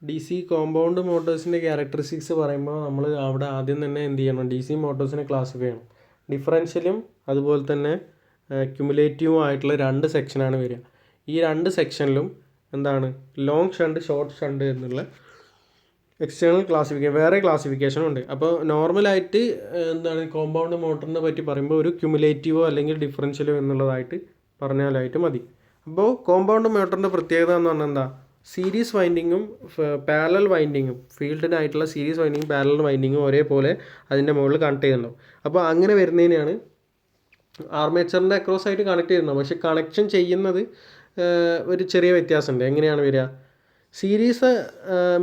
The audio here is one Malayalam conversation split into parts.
ഡി സി കോമ്പൗണ്ട് മോട്ടോഴ്സിൻ്റെ ക്യാരക്ടറിസ്റ്റിക്സ് പറയുമ്പോൾ നമ്മൾ അവിടെ ആദ്യം തന്നെ എന്ത് ചെയ്യണം, ഡി സി മോട്ടോഴ്സിനെ ക്ലാസിഫൈ ചെയ്യണം. ഡിഫറൻഷ്യലും അതുപോലെ തന്നെ ക്യുമുലേറ്റീവും ആയിട്ടുള്ള രണ്ട് സെക്ഷനാണ് വരിക. ഈ രണ്ട് സെക്ഷനിലും എന്താണ് ലോങ് ഷണ്ട്, ഷോർട്ട് ഷണ്ട് എന്നുള്ള എക്സ്റ്റേണൽ ക്ലാസിഫിക്കേഷൻ, വേറെ ക്ലാസിഫിക്കേഷനും ഉണ്ട്. അപ്പോൾ നോർമലായിട്ട് എന്താണ് കോമ്പൗണ്ട് മോട്ടറിനെ പറ്റി പറയുമ്പോൾ ഒരു ക്യുമുലേറ്റീവോ അല്ലെങ്കിൽ ഡിഫറൻഷ്യലോ എന്നുള്ളതായിട്ട് പറഞ്ഞാലായിട്ട് മതി. അപ്പോൾ കോമ്പൗണ്ട് മോട്ടറിൻ്റെ പ്രത്യേകത എന്ന് പറഞ്ഞാൽ എന്താ, സീരീസ് വൈൻഡിങ്ങും പാരലൽ വൈൻഡിങ്ങും, ഫീൽഡിനായിട്ടുള്ള സീരീസ് വൈൻഡിങ്ങും പാരലൽ വൈൻഡിങ്ങും ഒരേപോലെ അതിൻ്റെ മുകളിൽ കണക്ട് ചെയ്യുന്നുണ്ടാവും. അപ്പോൾ അങ്ങനെ വരുന്നതിനാണ് ആർമേച്ചറിൻ്റെ അക്രോസ് ആയിട്ട് കണക്ട് ചെയ്യുന്നത്. പക്ഷേ കണക്ഷൻ ചെയ്യുന്നത് ഒരു ചെറിയ വ്യത്യാസമുണ്ട്. എങ്ങനെയാണ് വരിക, സീരീസ്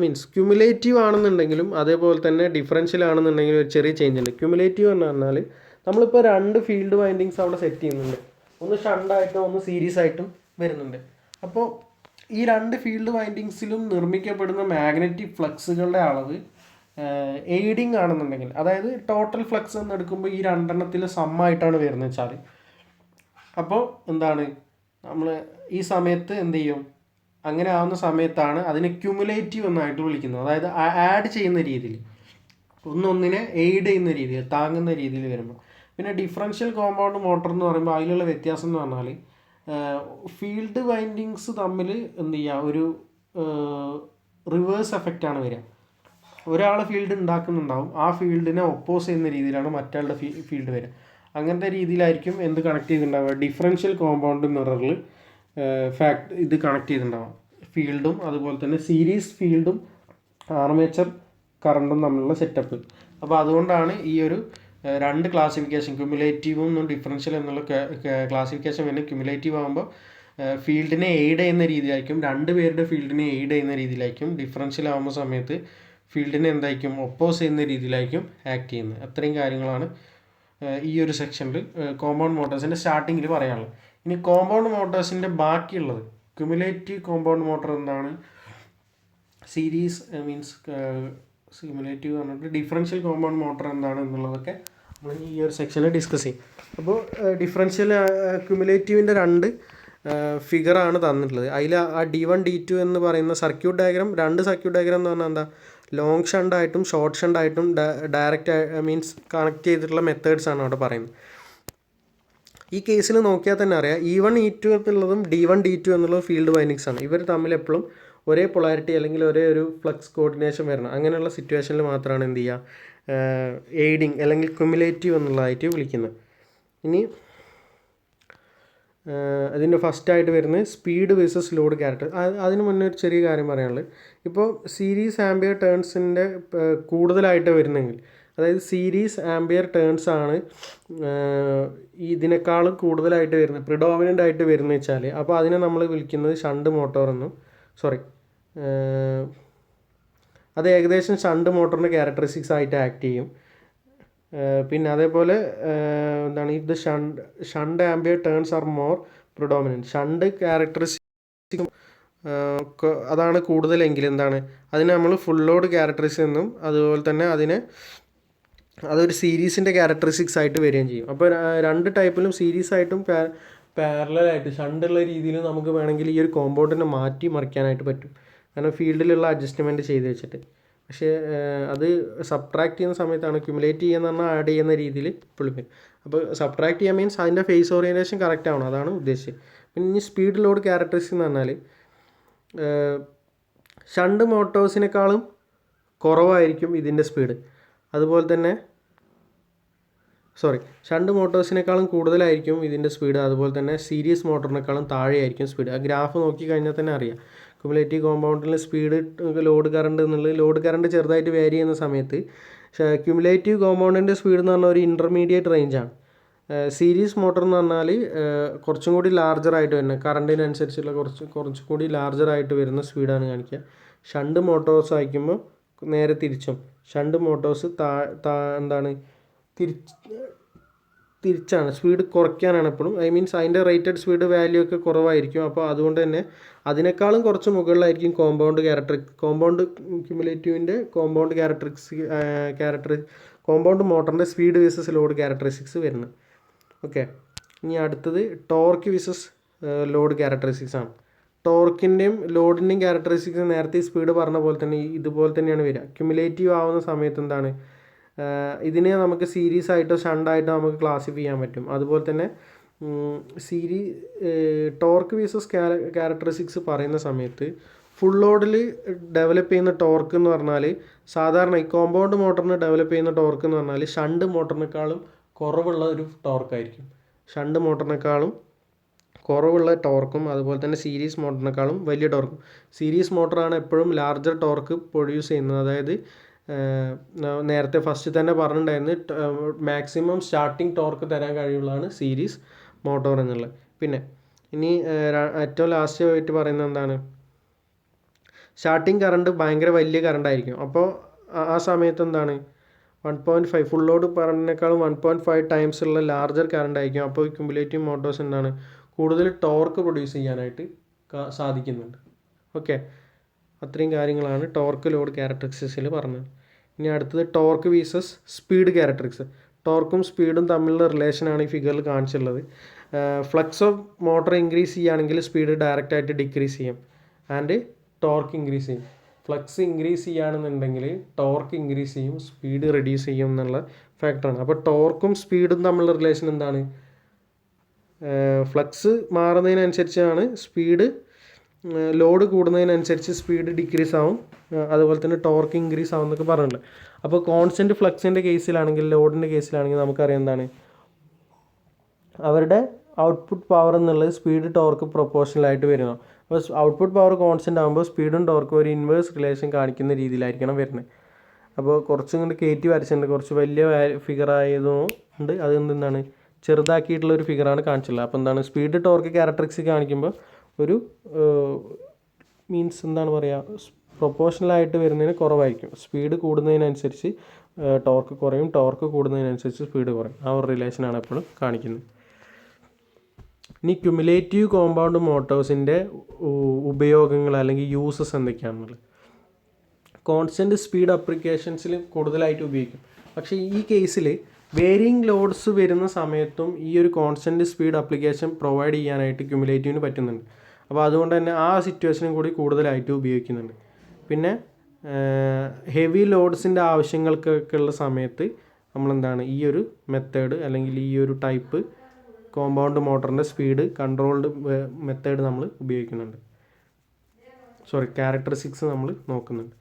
മീൻസ് ക്യുമുലേറ്റീവ് ആണെന്നുണ്ടെങ്കിലും അതേപോലെ തന്നെ ഡിഫറൻഷ്യൽ ആണെന്നുണ്ടെങ്കിലും ഒരു ചെറിയ ചേഞ്ച് ഉണ്ട്. ക്യുമുലേറ്റീവ് എന്ന് പറഞ്ഞാൽ നമ്മളിപ്പോൾ രണ്ട് ഫീൽഡ് വൈൻഡിങ്സ് അവിടെ സെറ്റ് ചെയ്യുന്നുണ്ട്, ഒന്ന് ഷണ്ടായിട്ടും ഒന്ന് സീരീസ് ആയിട്ടും വരുന്നുണ്ട്. അപ്പോൾ ഈ രണ്ട് ഫീൽഡ് വൈൻഡിങ്സിലും നിർമ്മിക്കപ്പെടുന്ന മാഗ്നറ്റിക് ഫ്ലക്സുകളുടെ അളവ് എയ്ഡിങ് ആണെന്നുണ്ടെങ്കിൽ, അതായത് ടോട്ടൽ ഫ്ലക്സ് എന്ന് എടുക്കുമ്പോൾ ഈ രണ്ടെണ്ണത്തിൽ സമ്മായിട്ടാണ് വരുന്നത് വെച്ചാൽ, അപ്പോൾ എന്താണ് നമ്മൾ ഈ സമയത്ത് എന്ത് ചെയ്യും, അങ്ങനെ ആവുന്ന സമയത്താണ് അതിനെ ക്യുമുലേറ്റീവ് എന്നായിട്ട് വിളിക്കുന്നത്. അതായത് ആഡ് ചെയ്യുന്ന രീതിയിൽ, ഒന്നൊന്നിനെ എയ്ഡ് ചെയ്യുന്ന രീതിയിൽ, താങ്ങുന്ന രീതിയിൽ വരുമ്പോൾ. പിന്നെ ഡിഫറൻഷ്യൽ കോമ്പൗണ്ട് മോട്ടർ എന്ന് പറയുമ്പോൾ അതിലുള്ള വ്യത്യാസം എന്ന് പറഞ്ഞാൽ ഫീൽഡ് വൈൻഡിങ്സ് തമ്മിൽ എന്ത് ചെയ്യുക, ഒരു റിവേഴ്സ് എഫക്റ്റാണ് വരിക. ഒരാൾ ഫീൽഡ് ഉണ്ടാക്കുന്നുണ്ടാവും, ആ ഫീൽഡിനെ ഒപ്പോസ് ചെയ്യുന്ന രീതിയിലാണ് മറ്റാളുടെ ഫീൽഡ് വരിക. അങ്ങനത്തെ രീതിയിലായിരിക്കും എന്ത് കണക്ട് ചെയ്തിട്ടുണ്ടാവുക, ഡിഫറൻഷ്യൽ കോമ്പൗണ്ട് മിററിൽ ഇത് കണക്ട് ചെയ്തിട്ടുണ്ടാവുക, ഫീൽഡും അതുപോലെ തന്നെ സീരീസ് ഫീൽഡും ആർമേച്ചർ കറണ്ടും തമ്മിലുള്ള സെറ്റപ്പ്. അപ്പോൾ അതുകൊണ്ടാണ് ഈ ഒരു രണ്ട് ക്ലാസിഫിക്കേഷൻ, ക്യുമുലേറ്റീവും ഡിഫറൻഷ്യൽ എന്നുള്ള ക്ലാസിഫിക്കേഷൻ വരുന്നത്. ക്യുമുലേറ്റീവ് ആകുമ്പോൾ ഫീൽഡിനെ എയ്ഡ് ചെയ്യുന്ന രീതിയിലായിരിക്കും, രണ്ട് പേരുടെ ഫീൽഡിനെ എയ്ഡ് ചെയ്യുന്ന രീതിയിലായിരിക്കും. ഡിഫറൻഷ്യൽ ആകുമ്പോൾ സമയത്ത് ഫീൽഡിനെ എന്തായിരിക്കും, ഒപ്പോസ് ചെയ്യുന്ന രീതിയിലായിരിക്കും ആക്ട് ചെയ്യുന്നത്. അത്രയും കാര്യങ്ങളാണ് ഈ ഒരു സെക്ഷനിൽ കോമ്പൗണ്ട് മോട്ടോഴ്സിൻ്റെ സ്റ്റാർട്ടിങ്ങിൽ പറയാനുള്ളത്. ഇനി കോമ്പൗണ്ട് മോട്ടോഴ്സിൻ്റെ ബാക്കിയുള്ളത്, ക്യുമുലേറ്റീവ് കോമ്പൗണ്ട് മോട്ടർ എന്താണ്, സീരീസ് മീൻസ് ക്യുമുലേറ്റീവ് പറഞ്ഞിട്ട് ഡിഫറൻഷ്യൽ കോമ്പൗണ്ട് മോട്ടർ എന്താണ് എന്നുള്ളതൊക്കെ നമ്മൾ ഈ ഒരു സെക്ഷനിൽ ഡിസ്കസ് ചെയ്യും. അപ്പോൾ ഡിഫറൻഷ്യൽ ക്യുമുലേറ്റീവിൻ്റെ രണ്ട് ഫിഗറാണ് തന്നിട്ടുള്ളത്. അതിൽ ആ D1 D2 എന്ന് പറയുന്ന സർക്യൂട്ട് ഡയഗ്രാം, രണ്ട് സർക്യൂട്ട് ഡയഗ്രാം എന്ന് പറഞ്ഞാൽ എന്താ, ലോങ് ഷണ്ടായിട്ടും ഷോർട്ട് ഷണ്ടായിട്ടും ഡയറക്റ്റ് മീൻസ് കണക്ട് ചെയ്തിട്ടുള്ള മെത്തേഡ്സാണ് അവിടെ പറയുന്നത്. ഈ കേസിൽ നോക്കിയാൽ തന്നെ അറിയാം, E1 E2 എന്നുള്ളതും D1 D2 എന്നുള്ളതും ഫീൽഡ് വൈൻഡിങ്സ് ആണ്. ഇവർ തമ്മിൽ എപ്പോഴും ഒരേ പൊളാരിറ്റി അല്ലെങ്കിൽ ഒരേ ഒരു ഫ്ലക്സ് കോർഡിനേഷൻ വരണം. അങ്ങനെയുള്ള സിറ്റുവേഷനിൽ മാത്രമാണ് എന്ത് ചെയ്യുക, എയ്ഡിങ് അല്ലെങ്കിൽ ക്യുമുലേറ്റീവ് എന്നുള്ളതായിട്ട് വിളിക്കുന്നത്. ഇനി അതിൻ്റെ ഫസ്റ്റായിട്ട് വരുന്നത് സ്പീഡ് വേഴ്സസ് ലോഡ് ക്യാരക്ടർ. അതിന് മുന്നേ ഒരു ചെറിയ കാര്യം പറയാനുള്ളത്, ഇപ്പോൾ സീരീസ് ആംബിയർ ടേൺസിൻ്റെ കൂടുതലായിട്ട് വരുന്നെങ്കിൽ, അതായത് സീരീസ് ആംബിയർ ടേൺസ് ആണ് ഇതിനേക്കാളും കൂടുതലായിട്ട് വരുന്നത്, പ്രിഡോമിനൻ്റ് ആയിട്ട് വരുന്നത് വെച്ചാൽ, അപ്പോൾ അതിനെ നമ്മൾ വിളിക്കുന്നത് ഷണ്ട് മോട്ടോർ എന്നും, അത് ഏകദേശം ഷണ്ട് മോട്ടറിൻ്റെ ക്യാരക്ടറിസ്റ്റിക്സ് ആയിട്ട് ആക്ട് ചെയ്യും. പിന്നെ അതേപോലെ എന്താണ്, ഇത് shunt ampere turns are more predominant, shunt characteristics അതാണ് കൂടുതലെങ്കിൽ എന്താണ്, അതിനെ നമ്മൾ ഫുൾ ലോഡ് ക്യാരക്ടറിസ്റ്റിക്സ് എന്നും അതുപോലെ തന്നെ അതൊരു സീരീസിൻ്റെ ക്യാരക്ടറിസ്റ്റിക്സ് ആയിട്ട് വരികയും ചെയ്യും. അപ്പോൾ രണ്ട് ടൈപ്പിലും സീരീസ് ആയിട്ടും പാരലലായിട്ട് ഷണ്ടുള്ള രീതിയിൽ നമുക്ക് വേണമെങ്കിൽ ഈ ഒരു കോമ്പൗണ്ടിനെ മാറ്റി മറിക്കാനായിട്ട് പറ്റും, കാരണം ഫീൽഡിലുള്ള അഡ്ജസ്റ്റ്മെൻറ്റ് ചെയ്ത് വെച്ചിട്ട്. പക്ഷേ അത് സബ്ട്രാക്ട് ചെയ്യുന്ന സമയത്താണ്, ക്യുമുലേറ്റ് ചെയ്യുന്ന പറഞ്ഞാൽ ആഡ് ചെയ്യുന്ന രീതിയിൽ ഇപ്പോഴും വരും. അപ്പോൾ സബ്ട്രാക്ട് ചെയ്യാൻ മീൻസ് അതിൻ്റെ ഫേസ് ഓറിയൻറ്റേഷൻ കറക്റ്റ് ആവണം, അതാണ് ഉദ്ദേശിച്ചത്. പിന്നെ ഇനി സ്പീഡ് ലോഡ് ക്യാരക്ടറിസ്റ്റിക്സ് എന്ന് പറഞ്ഞാൽ ഷണ്ട് മോട്ടോഴ്സിനേക്കാളും കുറവായിരിക്കും ഇതിൻ്റെ സ്പീഡ്, അതുപോലെ തന്നെ ഷണ്ട് മോട്ടോഴ്സിനേക്കാളും കൂടുതലായിരിക്കും ഇതിൻ്റെ സ്പീഡ്, അതുപോലെ തന്നെ സീരീസ് മോട്ടറിനേക്കാളും താഴെയായിരിക്കും സ്പീഡ്. ആ ഗ്രാഫ് നോക്കി കഴിഞ്ഞാൽ തന്നെ അറിയാം. ക്യുമുലേറ്റീവ് കോമ്പൗണ്ടിൽ സ്പീഡ് ലോഡ് കറണ്ട് എന്നുള്ളത്, ലോഡ് കറണ്ട് ചെറുതായിട്ട് വേരി ചെയ്യുന്ന സമയത്ത് ക്യുമുലേറ്റീവ് കോമ്പൗണ്ടിൻ്റെ സ്പീഡ് എന്ന് പറഞ്ഞാൽ ഒരു ഇൻ്റർമീഡിയറ്റ് റേഞ്ചാണ്. സീരീസ് മോട്ടർ എന്ന് പറഞ്ഞാൽ കുറച്ചും കൂടി ലാർജറായിട്ട് വരുന്ന, കറണ്ടിനനുസരിച്ചുള്ള കുറച്ചും കൂടി ലാർജറായിട്ട് വരുന്ന സ്പീഡാണ് കാണിക്കുക. ഷണ്ട് മോട്ടോഴ്സ് അയക്കുമ്പോൾ നേരെ തിരിച്ചും, ഷണ്ട് മോട്ടോഴ്സ് എന്താണ് തിരിച്ചാണ്, സ്പീഡ് കുറയ്ക്കാനാണ് എപ്പോഴും. മീൻസ് അതിൻ്റെ റേറ്റഡ് സ്പീഡ് വാല്യൂ ഒക്കെ കുറവായിരിക്കും. അപ്പോൾ അതുകൊണ്ട് തന്നെ അതിനേക്കാളും കുറച്ച് മുകളിലായിരിക്കും കോമ്പൗണ്ട് ക്യുമുലേറ്റീവിൻ്റെ കോമ്പൗണ്ട് മോട്ടറിൻ്റെ സ്പീഡ് വേഴ്സസ് ലോഡ് ക്യാരക്ടറിസ്റ്റിക്സ് വരുന്നത്. ഓക്കെ, ഇനി അടുത്തത് ടോർക്ക് വേഴ്സസ് ലോഡ് ക്യാരക്ടറിസ്റ്റിക്സ് ആണ്. ടോർക്കിൻ്റെയും ലോഡിൻ്റെയും ക്യാരക്ടറിസ്റ്റിക്സ് നേരത്തെ ഈ സ്പീഡ് പറഞ്ഞ പോലെ തന്നെ ഇതുപോലെ തന്നെയാണ് വരിക. ക്യുമുലേറ്റീവ് ആവുന്ന സമയത്ത് എന്താണ്, ഇതിനെ നമുക്ക് സീരീസ് ആയിട്ടോ ഷണ്ടായിട്ടോ നമുക്ക് ക്ലാസിഫൈ ചെയ്യാൻ പറ്റും. അതുപോലെ തന്നെ ടോർക്ക് വീസസ് ക്യാരക്ടറിസ്റ്റിക്സ് പറയുന്ന സമയത്ത് ഫുൾ ലോഡിൽ ഡെവലപ്പ് ചെയ്യുന്ന ടോർക്ക് എന്ന് പറഞ്ഞാൽ സാധാരണ ഈ കോമ്പൗണ്ട് മോട്ടറിന് ഡെവലപ്പ് ചെയ്യുന്ന ടോർക്ക് എന്ന് പറഞ്ഞാൽ ഷണ്ട് മോട്ടറിനേക്കാളും കുറവുള്ള ഒരു ടോർക്കായിരിക്കും. ഷണ്ട് മോട്ടറിനേക്കാളും കുറവുള്ള ടോർക്കും അതുപോലെ തന്നെ സീരീസ് മോട്ടറിനേക്കാളും വലിയ ടോർക്കും. സീരീസ് മോട്ടറാണ് എപ്പോഴും ലാർജർ ടോർക്ക് പ്രൊഡ്യൂസ് ചെയ്യുന്നത്. അതായത് നേരത്തെ ഫസ്റ്റ് തന്നെ പറഞ്ഞിട്ടുണ്ടായിരുന്നു മാക്സിമം സ്റ്റാർട്ടിങ് ടോർക്ക് തരാൻ കഴിയുള്ളതാണ് സീരീസ് മോട്ടോർ എന്നുള്ളത്. പിന്നെ ഇനി ഏറ്റവും ലാസ്റ്റ് ആയിട്ട് പറയുന്നത് എന്താണ്, സ്റ്റാർട്ടിങ് കറണ്ട് ഭയങ്കര വലിയ കറണ്ടായിരിക്കും. അപ്പോൾ ആ സമയത്ത് എന്താണ് 1.5 ഫുൾ ലോഡ് കറണ്ടിനേക്കാളും 1.5 ടൈംസ് ഉള്ള ലാർജർ കറണ്ട് ആയിരിക്കും. അപ്പോൾ ക്യുമുലേറ്റീവ് മോട്ടോഴ്സ് എന്താണ് കൂടുതൽ ടോർക്ക് പ്രൊഡ്യൂസ് ചെയ്യാനായിട്ട് സാധിക്കുന്നുണ്ട്. ഓക്കെ, അത്രയും കാര്യങ്ങളാണ് ടോർക്ക് ലോഡ് ക്യാരക്ടറിസ്റ്റിക്സിൽ പറഞ്ഞത്. ഇനി അടുത്തത് ടോർക്ക് വീസസ് സ്പീഡ് ക്യാരക്ടറിസ്റ്റിക്സ്. ടോർക്കും സ്പീഡും തമ്മിലുള്ള റിലേഷനാണ് ഈ ഫിഗറിൽ കാണിച്ചുള്ളത്. ഫ്ലക്സ് ഓഫ് മോട്ടർ ഇൻക്രീസ് ചെയ്യുകയാണെങ്കിൽ സ്പീഡ് ഡയറക്റ്റ് ആയിട്ട് ഡിക്രീസ് ചെയ്യും. ആൻഡ് ടോർക്ക് ഇൻക്രീസ് ചെയ്യും. ഫ്ലക്സ് ഇൻക്രീസ് ചെയ്യുകയാണെന്നുണ്ടെങ്കിൽ ടോർക്ക് ഇൻക്രീസ് ചെയ്യും, സ്പീഡ് റെഡ്യൂസ് ചെയ്യും എന്നുള്ള ഫാക്ടറാണ്. അപ്പോൾ ടോർക്കും സ്പീഡും തമ്മിലുള്ള റിലേഷൻ എന്താണ്, ഫ്ലക്സ് മാറുന്നതിനനുസരിച്ചാണ് സ്പീഡ്, ലോഡ് കൂടുന്നതിനനുസരിച്ച് സ്പീഡ് ഡിക്രീസ് ആവും, അതുപോലെ തന്നെ ടോർക്ക് ഇൻക്രീസ് ആവും എന്നൊക്കെ പറഞ്ഞിട്ടുണ്ട്. അപ്പോൾ കോൺസ്റ്റൻറ്റ് ഫ്ലക്സിൻ്റെ കേസിലാണെങ്കിൽ, ലോഡിൻ്റെ കേസിലാണെങ്കിൽ നമുക്കറിയാം എന്താണ് അവരുടെ ഔട്ട്പുട്ട് പവർ എന്നുള്ളത് സ്പീഡ് ടോർക്ക് പ്രൊപ്പോർഷണലായിട്ട് വരുന്നു. അപ്പോൾ ഔട്ട്പുട്ട് പവർ കോൺസ്റ്റൻ്റ് ആകുമ്പോൾ സ്പീഡും ടോർക്കും ഒരു ഇൻവേഴ്സ് റിലേഷൻ കാണിക്കുന്ന രീതിയിലായിരിക്കണം വരുന്നത്. അപ്പോൾ കുറച്ചും കൂടി കയറ്റി വരച്ചിട്ടുണ്ട്, കുറച്ച് വലിയ ഫിഗർ ആയതുകൊണ്ട് അത് എന്താണ് ചെറുതാക്കിയിട്ടുള്ളൊരു ഫിഗറാണ് കാണിച്ചുള്ളത്. അപ്പോൾ എന്താണ് സ്പീഡ് ടോർക്ക് ക്യാരക്ടറിസ്റ്റിക്സ് കാണിക്കുമ്പോൾ ഒരു മീൻസ് എന്താണ് പറയുക, പ്രൊപ്പോർഷണലായിട്ട് വരുന്നതിന് കുറവായിരിക്കും. സ്പീഡ് കൂടുന്നതിനനുസരിച്ച് ടോർക്ക് കുറയും, ടോർക്ക് കൂടുന്നതിനനുസരിച്ച് സ്പീഡ് കുറയും. ആ ഒരു റിലേഷനാണ് എപ്പോഴും കാണിക്കുന്നത്. ഇനി ക്യുമുലേറ്റീവ് കോമ്പൗണ്ട് മോട്ടോഴ്സിൻ്റെ ഉപയോഗങ്ങൾ അല്ലെങ്കിൽ യൂസസ് എന്തൊക്കെയാണെന്നുള്ളത്. കോൺസ്റ്റൻറ്റ് സ്പീഡ് അപ്ലിക്കേഷൻസിൽ കൂടുതലായിട്ട് ഉപയോഗിക്കും. പക്ഷേ ഈ കേസിൽ വേരിയിങ് ലോഡ്സ് വരുന്ന സമയത്തും ഈ ഒരു കോൺസ്റ്റൻറ്റ് സ്പീഡ് അപ്ലിക്കേഷൻ പ്രൊവൈഡ് ചെയ്യാനായിട്ട് ക്യുമുലേറ്റീവിന് പറ്റുന്നുണ്ട്. അപ്പോൾ അതുകൊണ്ട് തന്നെ ആ സിറ്റുവേഷനും കൂടി കൂടുതലായിട്ട് ഉപയോഗിക്കുന്നുണ്ട്. പിന്നെ ഹെവി ലോഡ്സിൻ്റെ ആവശ്യങ്ങൾക്കൊക്കെ ഉള്ള സമയത്ത് നമ്മളെന്താണ് ഈ ഒരു മെത്തേഡ് അല്ലെങ്കിൽ ഈ ഒരു ടൈപ്പ് കോമ്പൗണ്ട് മോട്ടറിൻ്റെ സ്പീഡ് കൺട്രോൾഡ് മെത്തേഡ് നമ്മൾ ഉപയോഗിക്കുന്നുണ്ട്. ക്യാരക്ടറിസ്റ്റിക്സ് നമ്മൾ നോക്കുന്നുണ്ട്.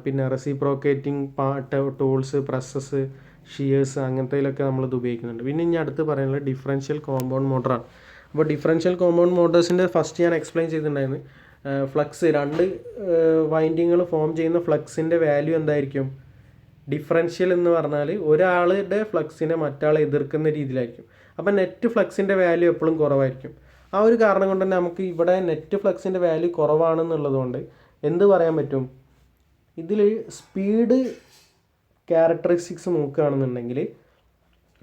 പിന്നെ റെസിപ്രോക്കേറ്റിംഗ് ടൂൾസ്, പ്രസ്സസ്, ഷിയേഴ്സ് അങ്ങനത്തേലൊക്കെ നമ്മളിത് ഉപയോഗിക്കുന്നുണ്ട്. പിന്നെ ഇനി അടുത്ത് പറയുന്നത് ഡിഫറൻഷ്യൽ കോമ്പൗണ്ട് മോട്ടറാണ്. അപ്പോൾ ഡിഫറൻഷ്യൽ കോമ്പൗണ്ട് മോട്ടോഴ്സിൻ്റെ ഫസ്റ്റ് ഞാൻ എക്സ്പ്ലെയിൻ ചെയ്തിട്ടുണ്ടായിരുന്നു. ഫ്ലക്സ് രണ്ട് വൈൻഡിങ്ങുകൾ ഫോം ചെയ്യുന്ന ഫ്ലക്സിൻ്റെ വാല്യൂ എന്തായിരിക്കും, ഡിഫറൻഷ്യൽ എന്ന് പറഞ്ഞാൽ ഒരാളുടെ ഫ്ലക്സിനെ മറ്റാളെ എതിർക്കുന്ന രീതിയിലായിരിക്കും. അപ്പോൾ നെറ്റ് ഫ്ലക്സിൻ്റെ വാല്യൂ എപ്പോഴും കുറവായിരിക്കും. ആ ഒരു കാരണം കൊണ്ട് തന്നെ നമുക്ക് ഇവിടെ നെറ്റ് ഫ്ലക്സിൻ്റെ വാല്യൂ കുറവാണെന്നുള്ളത് കൊണ്ട് എന്ത് പറയാൻ പറ്റും, ഇതിൽ സ്പീഡ് ക്യാരക്ടറിസ്റ്റിക്സ് നോക്കുകയാണെന്നുണ്ടെങ്കിൽ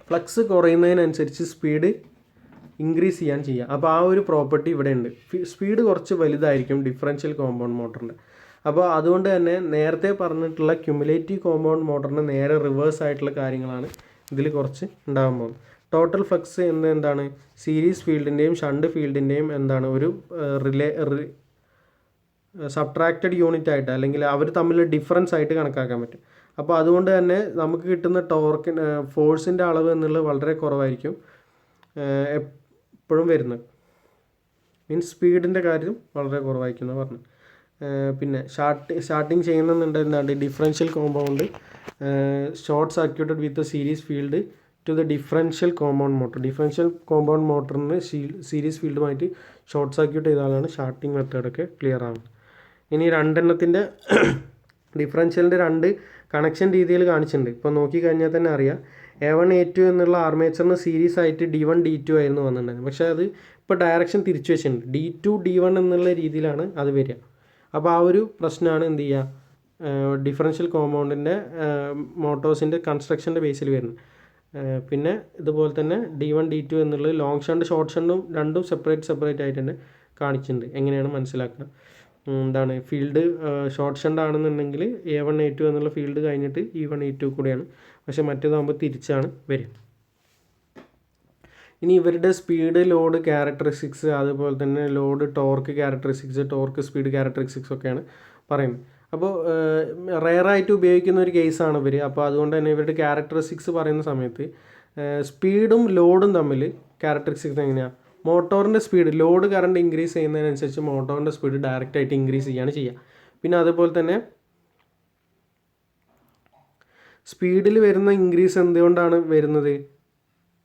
ഫ്ലക്സ് കുറയുന്നതിനനുസരിച്ച് സ്പീഡ് ഇൻക്രീസ് ചെയ്യാൻ ചെയ്യുക. അപ്പോൾ ആ ഒരു പ്രോപ്പർട്ടി ഇവിടെ ഉണ്ട്. സ്പീഡ് കുറച്ച് വലുതായിരിക്കും ഡിഫറൻഷ്യൽ കോമ്പൗണ്ട് മോട്ടറിൻ്റെ. അപ്പോൾ അതുകൊണ്ട് തന്നെ നേരത്തെ പറഞ്ഞിട്ടുള്ള ക്യുമുലേറ്റീവ് കോമ്പൗണ്ട് മോട്ടറിന് നേരെ റിവേഴ്സ് ആയിട്ടുള്ള കാര്യങ്ങളാണ് ഇതിൽ കുറച്ച് ഉണ്ടാകാൻ പോകുന്നത്. ടോട്ടൽ ഫ്ലക്സ് എന്താണ് സീരീസ് ഫീൽഡിൻ്റെയും ഷണ്ട് ഫീൽഡിൻ്റെയും എന്താണ് ഒരു സബ്ട്രാക്റ്റഡ് യൂണിറ്റ് ആയിട്ട് അല്ലെങ്കിൽ അവർ തമ്മിലുള്ള ഡിഫറൻസ് ആയിട്ട് കണക്കാക്കാൻ പറ്റും. അപ്പോൾ അതുകൊണ്ട് തന്നെ നമുക്ക് കിട്ടുന്ന ഫോഴ്സിൻ്റെ അളവ് എന്നുള്ളത് വളരെ കുറവായിരിക്കും എപ്പോഴും വരുന്നത്. മീൻസ് സ്പീഡിൻ്റെ കാര്യം വളരെ കുറവായിരിക്കും എന്ന് പറഞ്ഞു. പിന്നെ സ്റ്റാർട്ടിങ് ചെയ്യുന്നുണ്ട് differential compound short circuited with series field to the differential compound motor. Differential compound മോട്ടറിന് സീരീസ് ഫീൽഡുമായിട്ട് ഷോർട്ട് സർക്യൂട്ട് ചെയ്താലാണ് സ്റ്റാർട്ടിങ് മെത്തേഡൊക്കെ ക്ലിയർ ആവുന്നത്. ഇനി രണ്ടെണ്ണത്തിൻ്റെ ഡിഫറൻഷ്യലിൻ്റെ രണ്ട് കണക്ഷൻ രീതിയിൽ കാണിച്ചിട്ടുണ്ട്. ഇപ്പോൾ നോക്കിക്കഴിഞ്ഞാൽ തന്നെ അറിയാം, A1 A2 എന്നുള്ള ആർമേച്ചറിന് സീരീസ് ആയിട്ട് D1 D2 ആയിരുന്നു വന്നിട്ടുണ്ടായിരുന്നത്. പക്ഷേ അത് ഇപ്പോൾ ഡയറക്ഷൻ തിരിച്ചു വെച്ചിട്ടുണ്ട്. D2 D1 എന്നുള്ള രീതിയിലാണ് അത് വരിക. അപ്പോൾ ആ ഒരു പ്രശ്നമാണ് എന്ത് ചെയ്യുക ഡിഫറൻഷ്യൽ കോമ്പൗണ്ടിൻ്റെ മോട്ടോഴ്സിൻ്റെ കൺസ്ട്രക്ഷൻ്റെ ബേസിൽ വരുന്നത്. പിന്നെ ഇതുപോലെ തന്നെ D1 D2 എന്നുള്ളത് ലോങ് ഷണ്ട് ഷോർട്ട് ഷണ്ടും രണ്ടും സെപ്പറേറ്റ് ആയിട്ട് തന്നെ കാണിച്ചിട്ടുണ്ട്. എങ്ങനെയാണ് മനസ്സിലാക്കുക, എന്താണ് ഫീൽഡ് ഷോർട്ട് ഷണ്ട് ആണെന്നുണ്ടെങ്കിൽ A1 A2 എന്നുള്ള ഫീൽഡ് കഴിഞ്ഞിട്ട് E1 E2 കൂടെയാണ്. പക്ഷേ മറ്റേതാകുമ്പോൾ തിരിച്ചാണ് വരിക. ഇനി ഇവരുടെ സ്പീഡ്, ലോഡ് ക്യാരക്ടറിസ്റ്റിക്സ്, അതുപോലെ തന്നെ load torque characteristics, torque speed characteristics ഒക്കെയാണ് പറയുന്നത്. അപ്പോൾ റെയറായിട്ട് ഉപയോഗിക്കുന്ന ഒരു കേസാണ് ഇവർ. അപ്പോൾ അതുകൊണ്ട് തന്നെ ഇവരുടെ ക്യാരക്ടറിസ്റ്റിക്സ് പറയുന്ന സമയത്ത് സ്പീഡും ലോഡും തമ്മിൽ ക്യാരക്ടറിസ്റ്റിക്സ് എങ്ങനെയാണ്? മോട്ടോറിൻ്റെ സ്പീഡ്, ലോഡ് കറണ്ട് ഇൻക്രീസ് ചെയ്യുന്നതിനനുസരിച്ച് മോട്ടോറിൻ്റെ സ്പീഡ് ഡയറക്റ്റായിട്ട് ഇൻക്രീസ് ചെയ്യുകയാണ് ചെയ്യുക. പിന്നെ അതുപോലെ തന്നെ സ്പീഡിൽ വരുന്ന ഇൻക്രീസ് എന്തുകൊണ്ടാണ് വരുന്നത്?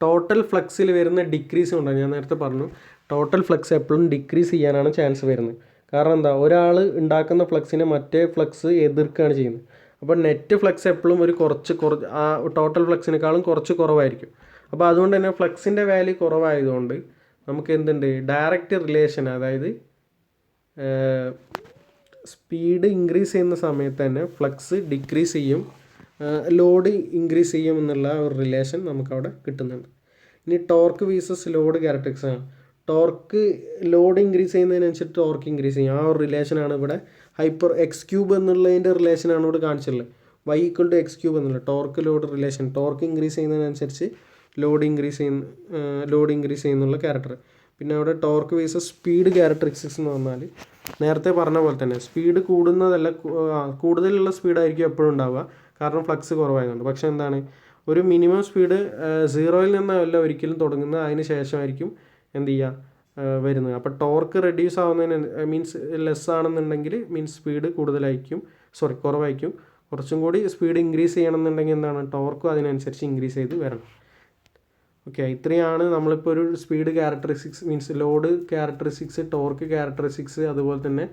ടോട്ടൽ ഫ്ലക്സിൽ വരുന്ന ഡിക്രീസ് കൊണ്ടാണ്. ഞാൻ നേരത്തെ പറഞ്ഞു, ടോട്ടൽ ഫ്ലക്സ് എപ്പോഴും ഡിക്രീസ് ചെയ്യാനാണ് ചാൻസ് വരുന്നത്. കാരണം എന്താ, ഒരാൾ ഉണ്ടാക്കുന്ന ഫ്ലക്സിനെ മറ്റേ ഫ്ലക്സ് എതിർക്കുകയാണ് ചെയ്യുന്നത്. അപ്പോൾ നെറ്റ് ഫ്ലക്സ് എപ്പോഴും ഒരു കുറച്ച് ആ ടോട്ടൽ ഫ്ലക്സിനേക്കാളും കുറച്ച് കുറവായിരിക്കും. അപ്പോൾ അതുകൊണ്ട് തന്നെ ഫ്ലക്സിൻ്റെ വാല്യൂ കുറവായതുകൊണ്ട് നമുക്ക് എന്തുണ്ട്, ഡയറക്റ്റ് റിലേഷൻ, അതായത് സ്പീഡ് ഇൻക്രീസ് ചെയ്യുന്ന സമയത്ത് തന്നെ ഫ്ലക്സ് ഡിക്രീസ് ചെയ്യും, ലോഡ് ഇൻക്രീസ് ചെയ്യും എന്നുള്ള ഒരു റിലേഷൻ നമുക്കവിടെ കിട്ടുന്നുണ്ട്. ഇനി ടോർക്ക് വീസസ് ലോഡ് ക്യാരക്ടറിസ്റ്റിക്സ് ആണ്. ടോർക്ക് ലോഡ് ഇൻക്രീസ് ചെയ്യുന്നതിനനുസരിച്ച് ടോർക്ക് ഇൻക്രീസ് ചെയ്യും. ആ ഒരു റിലേഷനാണ് ഇവിടെ ഹൈപ്പർ എക്സ് ക്യൂബ് എന്നുള്ളതിൻ്റെ റിലേഷനാണ് ഇവിടെ കാണിച്ചിട്ടുള്ളത്. y = എക്സ് ക്യൂബ് എന്നുള്ള torque load relation. Torque increase ചെയ്യുന്നതിനനുസരിച്ച് ലോഡ് ഇൻക്രീസ് ചെയ്യുന്നുള്ള ക്യാരക്ടർ. പിന്നെ അവിടെ ടോർക്ക് വീസസ് സ്പീഡ് ക്യാരക്ടറിസ്റ്റിക്സ് എന്ന് പറഞ്ഞാൽ നേരത്തെ പറഞ്ഞ പോലെ തന്നെ സ്പീഡ് കൂടുതലുള്ള സ്പീഡായിരിക്കും എപ്പോഴും ഉണ്ടാവുക, കാരണം ഫ്ലക്സ് കുറവായതുകൊണ്ട്. പക്ഷേ എന്താണ്, ഒരു മിനിമം സ്പീഡ് 0-ൽ നിന്നല്ല ഒരിക്കലും തുടങ്ങുന്നത്, അതിന് ശേഷമായിരിക്കും എന്ത് ചെയ്യുക വരുന്നത്. അപ്പോൾ ടോർക്ക് റെഡ്യൂസ് ആവുന്നതിന് മീൻസ് ലെസ് ആണെന്നുണ്ടെങ്കിൽ സ്പീഡ് കുറവായിരിക്കും. കുറച്ചും കൂടി സ്പീഡ് ഇൻക്രീസ് ചെയ്യണമെന്നുണ്ടെങ്കിൽ എന്താണ്, ടോർക്കും അതിനനുസരിച്ച് ഇൻക്രീസ് ചെയ്ത് വരണം. ഓക്കെ, ഇത്രയാണ് നമ്മളിപ്പോൾ ഒരു speed characteristics load characteristics, torque characteristics, അതുപോലെ തന്നെ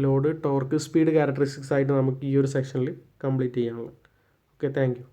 ലോഡ് ടോർക്ക് സ്പീഡ് ക്യാരക്ടറിസ്റ്റിക്സ് ആയിട്ട് നമുക്ക് ഈ ഒരു സെക്ഷനിൽ കംപ്ലീറ്റ് ചെയ്യാനുള്ളത്. Okay, thank you.